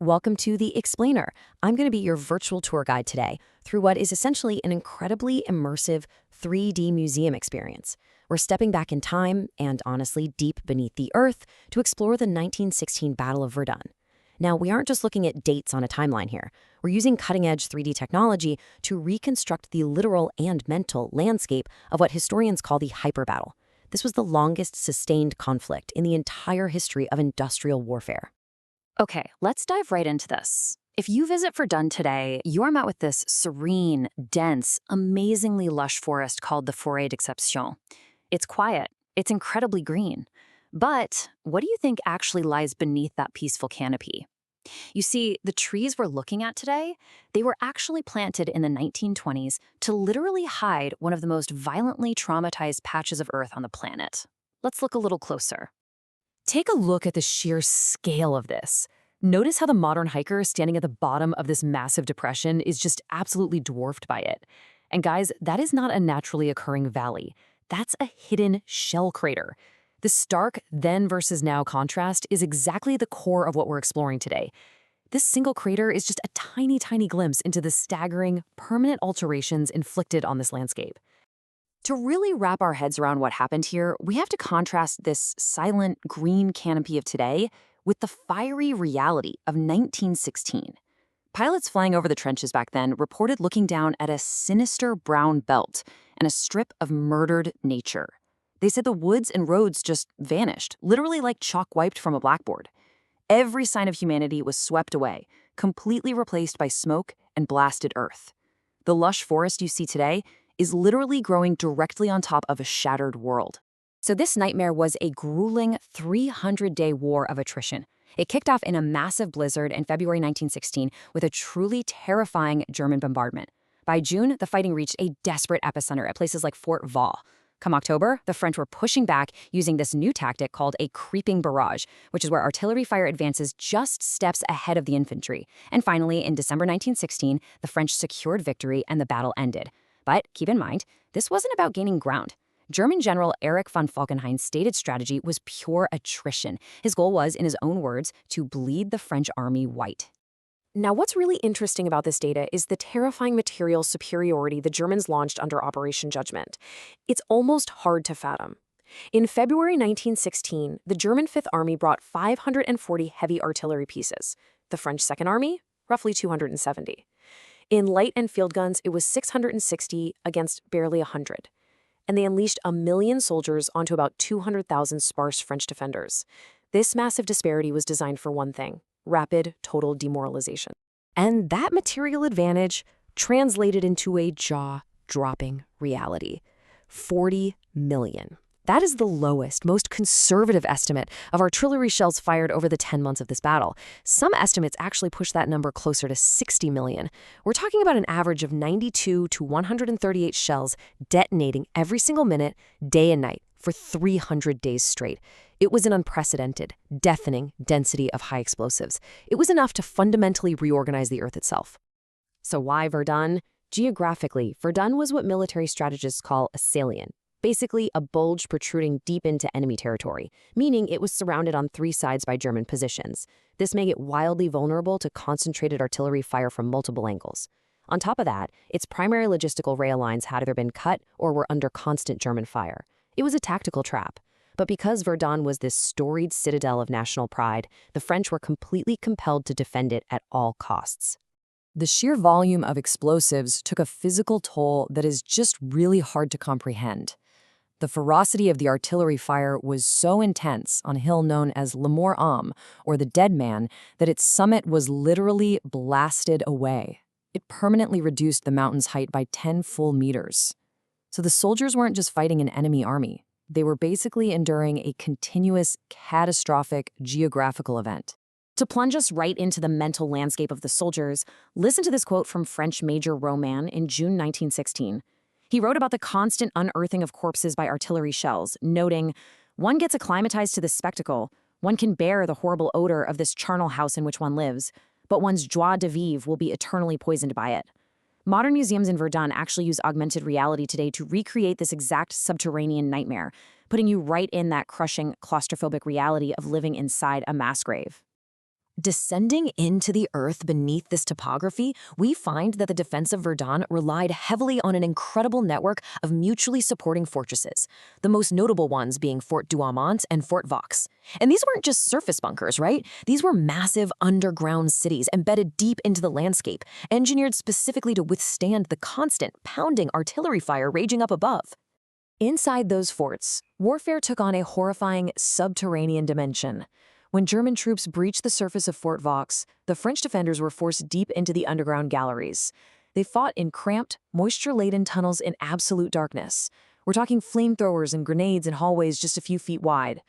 Welcome to The Explainer. I'm going to be your virtual tour guide today through what is essentially an incredibly immersive 3D museum experience. We're stepping back in time and, honestly, deep beneath the earth to explore the 1916 Battle of Verdun. Now, we aren't just looking at dates on a timeline here. We're using cutting-edge 3D technology to reconstruct the literal and mental landscape of what historians call the hyperbattle. This was the longest sustained conflict in the entire history of industrial warfare. Okay, let's dive right into this. If you visit Verdun today, you're met with this serene, dense, amazingly lush forest called the Forêt d'Exception. It's quiet, it's incredibly green. But what do you think actually lies beneath that peaceful canopy? You see, the trees we're looking at today, they were actually planted in the 1920s to literally hide one of the most violently traumatized patches of Earth on the planet. Let's look a little closer. Take a look at the sheer scale of this. Notice how the modern hiker standing at the bottom of this massive depression is just absolutely dwarfed by it. And guys, that is not a naturally occurring valley. That's a hidden shell crater. The stark then versus now contrast is exactly the core of what we're exploring today. This single crater is just a tiny, tiny glimpse into the staggering, permanent alterations inflicted on this landscape. To really wrap our heads around what happened here, we have to contrast this silent green canopy of today with the fiery reality of 1916. Pilots flying over the trenches back then reported looking down at a sinister brown belt and a strip of murdered nature. They said the woods and roads just vanished, literally like chalk wiped from a blackboard. Every sign of humanity was swept away, completely replaced by smoke and blasted earth. The lush forest you see today is literally growing directly on top of a shattered world. So this nightmare was a grueling 300-day war of attrition. It kicked off in a massive blizzard in February 1916 with a truly terrifying German bombardment. By June, the fighting reached a desperate epicenter at places like Fort Vaux. Come October, the French were pushing back using this new tactic called a creeping barrage, which is where artillery fire advances just steps ahead of the infantry. And finally, in December 1916, the French secured victory and the battle ended. But keep in mind, this wasn't about gaining ground. German General Erich von Falkenhayn's stated strategy was pure attrition. His goal was, in his own words, to bleed the French army white. Now, what's really interesting about this data is the terrifying material superiority the Germans launched under Operation Judgment. It's almost hard to fathom. In February 1916, the German Fifth Army brought 540 heavy artillery pieces. The French Second Army, roughly 270. In light and field guns, it was 660 against barely 100. And they unleashed 1 million soldiers onto about 200,000 sparse French defenders. This massive disparity was designed for one thing: rapid, total demoralization. And that material advantage translated into a jaw-dropping reality: 40 million. That is the lowest, most conservative estimate of artillery shells fired over the 10 months of this battle. Some estimates actually push that number closer to 60 million. We're talking about an average of 92 to 138 shells detonating every single minute, day and night, for 300 days straight. It was an unprecedented, deafening density of high explosives. It was enough to fundamentally reorganize the Earth itself. So why Verdun? Geographically, Verdun was what military strategists call a salient. Basically, a bulge protruding deep into enemy territory, meaning it was surrounded on 3 sides by German positions. This made it wildly vulnerable to concentrated artillery fire from multiple angles. On top of that, its primary logistical rail lines had either been cut or were under constant German fire. It was a tactical trap. But because Verdun was this storied citadel of national pride, the French were completely compelled to defend it at all costs. The sheer volume of explosives took a physical toll that is just really hard to comprehend. The ferocity of the artillery fire was so intense on a hill known as Le Mort Homme, or the Dead Man, that its summit was literally blasted away. It permanently reduced the mountain's height by 10 full meters. So the soldiers weren't just fighting an enemy army. They were basically enduring a continuous, catastrophic geographical event. To plunge us right into the mental landscape of the soldiers, listen to this quote from French Major Roman in June 1916. He wrote about the constant unearthing of corpses by artillery shells, noting, "One gets acclimatized to this spectacle. One can bear the horrible odor of this charnel house in which one lives, but one's joie de vivre will be eternally poisoned by it." Modern museums in Verdun actually use augmented reality today to recreate this exact subterranean nightmare, putting you right in that crushing, claustrophobic reality of living inside a mass grave. Descending into the earth beneath this topography, we find that the defense of Verdun relied heavily on an incredible network of mutually supporting fortresses, the most notable ones being Fort Douaumont and Fort Vaux. And these weren't just surface bunkers, right? These were massive underground cities embedded deep into the landscape, engineered specifically to withstand the constant, pounding artillery fire raging up above. Inside those forts, warfare took on a horrifying subterranean dimension. When German troops breached the surface of Fort Vaux, the French defenders were forced deep into the underground galleries. They fought in cramped, moisture-laden tunnels in absolute darkness. We're talking flamethrowers and grenades in hallways just a few feet wide.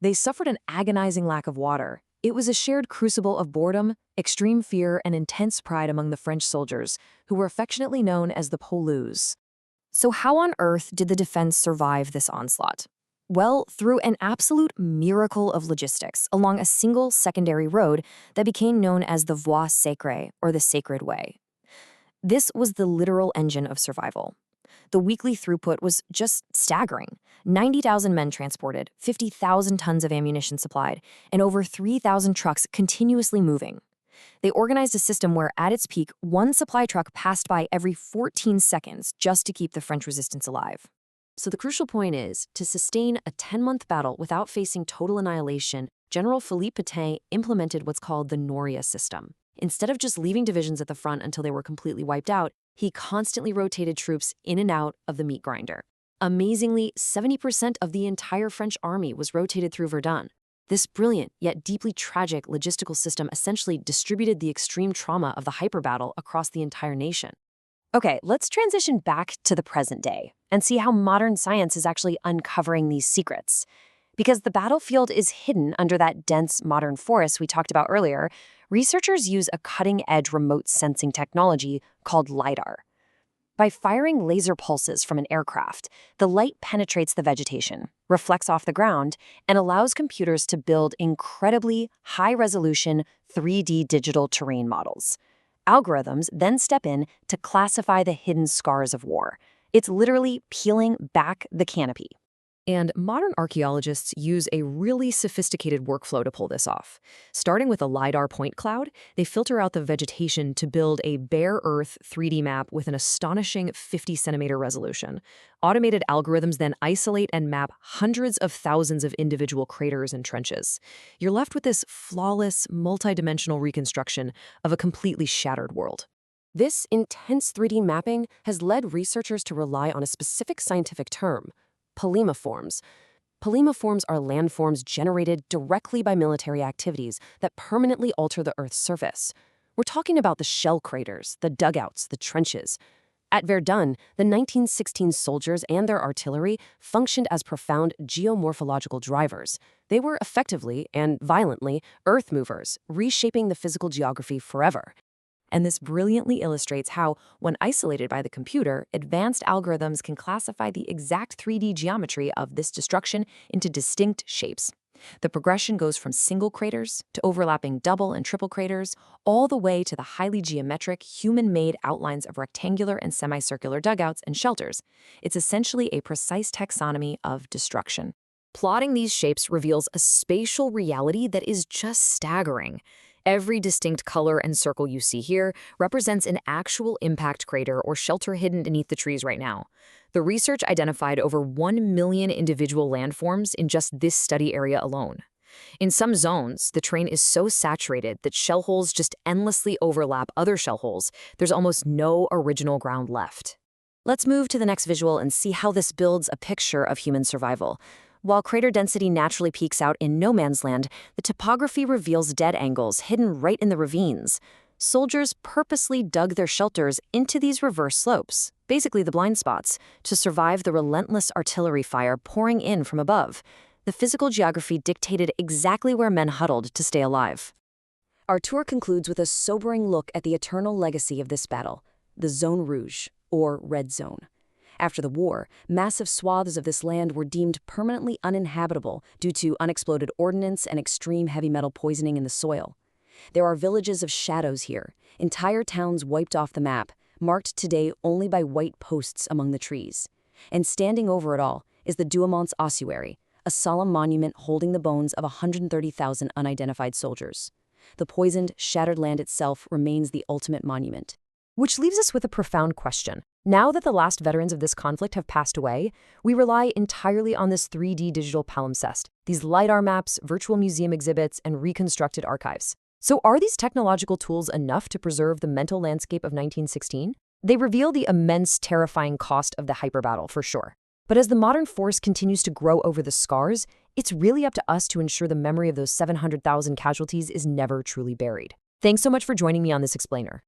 They suffered an agonizing lack of water. It was a shared crucible of boredom, extreme fear, and intense pride among the French soldiers, who were affectionately known as the Poilus. So how on earth did the defense survive this onslaught? Well, through an absolute miracle of logistics along a single secondary road that became known as the Voie Sacrée, or the Sacred Way. This was the literal engine of survival. The weekly throughput was just staggering. 90,000 men transported, 50,000 tons of ammunition supplied, and over 3,000 trucks continuously moving. They organized a system where, at its peak, one supply truck passed by every 14 seconds just to keep the French resistance alive. So the crucial point is, to sustain a 10-month battle without facing total annihilation, General Philippe Pétain implemented what's called the Noria system. Instead of just leaving divisions at the front until they were completely wiped out, he constantly rotated troops in and out of the meat grinder. Amazingly, 70% of the entire French army was rotated through Verdun. This brilliant, yet deeply tragic logistical system essentially distributed the extreme trauma of the hyperbattle across the entire nation. Okay, let's transition back to the present day and see how modern science is actually uncovering these secrets. Because the battlefield is hidden under that dense modern forest we talked about earlier, researchers use a cutting-edge remote sensing technology called LiDAR. By firing laser pulses from an aircraft, the light penetrates the vegetation, reflects off the ground, and allows computers to build incredibly high-resolution 3D digital terrain models. Algorithms then step in to classify the hidden scars of war. It's literally peeling back the canopy. And modern archaeologists use a really sophisticated workflow to pull this off. Starting with a LiDAR point cloud, they filter out the vegetation to build a bare earth 3D map with an astonishing 50-centimeter resolution. Automated algorithms then isolate and map hundreds of thousands of individual craters and trenches. You're left with this flawless, multidimensional reconstruction of a completely shattered world. This intense 3D mapping has led researchers to rely on a specific scientific term: polymoforms. Polymoforms are landforms generated directly by military activities that permanently alter the Earth's surface. We're talking about the shell craters, the dugouts, the trenches. At Verdun, the 1916 soldiers and their artillery functioned as profound geomorphological drivers. They were effectively and violently earth movers, reshaping the physical geography forever. And this brilliantly illustrates how, when isolated by the computer, advanced algorithms can classify the exact 3D geometry of this destruction into distinct shapes. The progression goes from single craters to overlapping double and triple craters, all the way to the highly geometric, human-made outlines of rectangular and semicircular dugouts and shelters. It's essentially a precise taxonomy of destruction. Plotting these shapes reveals a spatial reality that is just staggering. Every distinct color and circle you see here represents an actual impact crater or shelter hidden beneath the trees right now. The research identified over 1 million individual landforms in just this study area alone. In some zones, the terrain is so saturated that shell holes just endlessly overlap other shell holes. There's almost no original ground left. Let's move to the next visual and see how this builds a picture of human survival. While crater density naturally peaks out in no man's land, the topography reveals dead angles hidden right in the ravines. Soldiers purposely dug their shelters into these reverse slopes, basically the blind spots, to survive the relentless artillery fire pouring in from above. The physical geography dictated exactly where men huddled to stay alive. Our tour concludes with a sobering look at the eternal legacy of this battle, the Zone Rouge, or Red Zone. After the war, massive swaths of this land were deemed permanently uninhabitable due to unexploded ordnance and extreme heavy metal poisoning in the soil. There are villages of shadows here, entire towns wiped off the map, marked today only by white posts among the trees. And standing over it all is the Douaumont ossuary, a solemn monument holding the bones of 130,000 unidentified soldiers. The poisoned, shattered land itself remains the ultimate monument. Which leaves us with a profound question. Now that the last veterans of this conflict have passed away, we rely entirely on this 3D digital palimpsest, these LiDAR maps, virtual museum exhibits, and reconstructed archives. So are these technological tools enough to preserve the mental landscape of 1916? They reveal the immense, terrifying cost of the hyperbattle, for sure. But as the modern force continues to grow over the scars, it's really up to us to ensure the memory of those 700,000 casualties is never truly buried. Thanks so much for joining me on this explainer.